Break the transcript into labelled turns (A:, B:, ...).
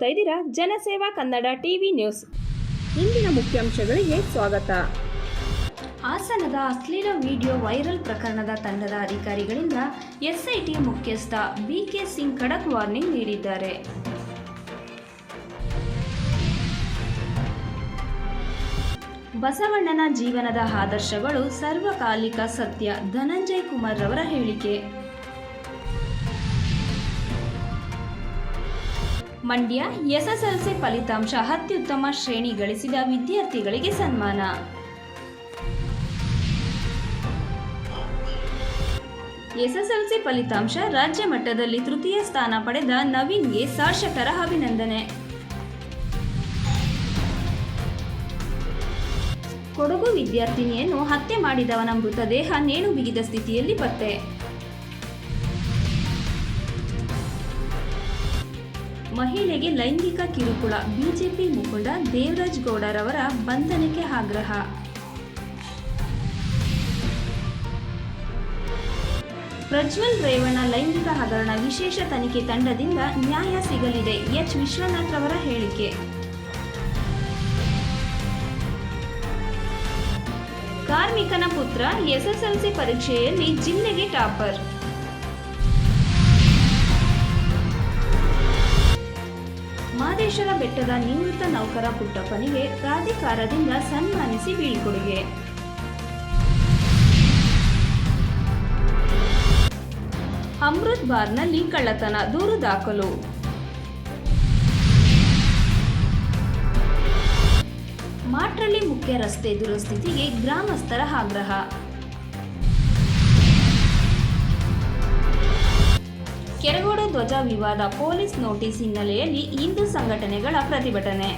A: ಇದ್ದೀರಾ ಜನಸೇವಾ Kannada TV news. ಇಂದಿನ ಮುಖ್ಯಾಂಶಗಳಿಗೆ ಸ್ವಾಗತ. ಹಾಸನದ ಅಶ್ಲೀಲ ವಿಡಿಯೋ ವೈರಲ್ ಪ್ರಕರಣದ ತಂಡದ ಅಧಿಕಾರಿಗಳಿಂದ ಎಸ್ಐಟಿ ಮುಖ್ಯಸ್ಥ ಬಿಕೆ ಸಿಂಗ್ ಖಡಕ್ ವಾರ್ನಿಂಗ್ ನೀಡಿದ್ದಾರೆ. ಬಸವಣ್ಣನ ಜೀವನದ ಆದರ್ಶಗಳು ಸರ್ವಕಾಲಿಕ ಸತ್ಯ. ಧನಂಜಯ ಕುಮಾರ್ ರವರ ಹೇಳಿಕೆ. ಮಂಡ್ಯ ಎಸ್ಎಸ್ಎಲ್ಸಿ ಫಲಿತಾಂಶ ಅತ್ಯುತ್ತಮ ಶ್ರೇಣಿ ಗಳಿಸಿದ ವಿದ್ಯಾರ್ಥಿಗಳಿಗೆ ಸನ್ಮಾನ. ಎಸ್ಎಸ್ಎಲ್ಸಿ ಫಲಿತಾಂಶ ರಾಜ್ಯ ಮಟ್ಟದಲ್ಲಿ ತೃತೀಯ ಸ್ಥಾನ ಪಡೆದ ನವೀನ್ಗೆ ಶಾಸಕರ ಅಭಿನಂದನೆ. ಕೊಡಗು ವಿದ್ಯಾರ್ಥಿನಿಯನ್ನು ಹತ್ಯೆ ಮಾಡಿದವನ ಮೃತದೇಹ ನೇಣು ಬಿಗಿದ ಸ್ಥಿತಿಯಲ್ಲಿ ಪತ್ತೆ. ಮಹಿಳೆಗೆ ಲೈಂಗಿಕ ಕಿರುಕುಳ. ಬಿಜೆಪಿ ಮುಖಂಡ ದೇವರಾಜ್ ಗೌಡರವರ ಬಂಧನಕ್ಕೆ ಆಗ್ರಹ. ಪ್ರಜ್ವಲ್ ರೇವಣ್ಣ ಲೈಂಗಿಕ ಹಗರಣ ವಿಶೇಷ ತನಿಖೆ ತಂಡದಿಂದ ನ್ಯಾಯ ಸಿಗಲಿದೆ. ಎಚ್ ವಿಶ್ವನಾಥ್ ರವರ ಹೇಳಿಕೆ. ಕಾರ್ಮಿಕನ ಪುತ್ರ ಎಸ್ಎಸ್ಎಲ್ಸಿ ಪರೀಕ್ಷೆಯಲ್ಲಿ ಜಿಲ್ಲೆಗೆ ಟಾಪರ್. ಮಾದೇಶ್ವರ ಬೆಟ್ಟದ ನಿವೃತ್ತ ನೌಕರ ಪುಟ್ಟಪ್ಪನಿಗೆ ಪ್ರಾಧಿಕಾರದಿಂದ ಸನ್ಮಾನಿಸಿ ಬೀಳ್ಕೊಡುಗೆ. ಅಮೃತ್ ಬಾರ್ನಲ್ಲಿ ಕಳ್ಳತನ ದೂರು ದಾಖಲು. ಮಾಟ್ರಳ್ಳಿ ಮುಖ್ಯ ರಸ್ತೆ ದುರಸ್ತಿಗೆ ಗ್ರಾಮಸ್ಥರ ಆಗ್ರಹ. ಕೆರಗೋಡು ಧ್ವಜ ವಿವಾದ ಪೊಲೀಸ್ ನೋಟಿಸ್ ಹಿನ್ನೆಲೆಯಲ್ಲಿ ಹಿಂದೂ ಸಂಘಟನೆಗಳ ಪ್ರತಿಭಟನೆ.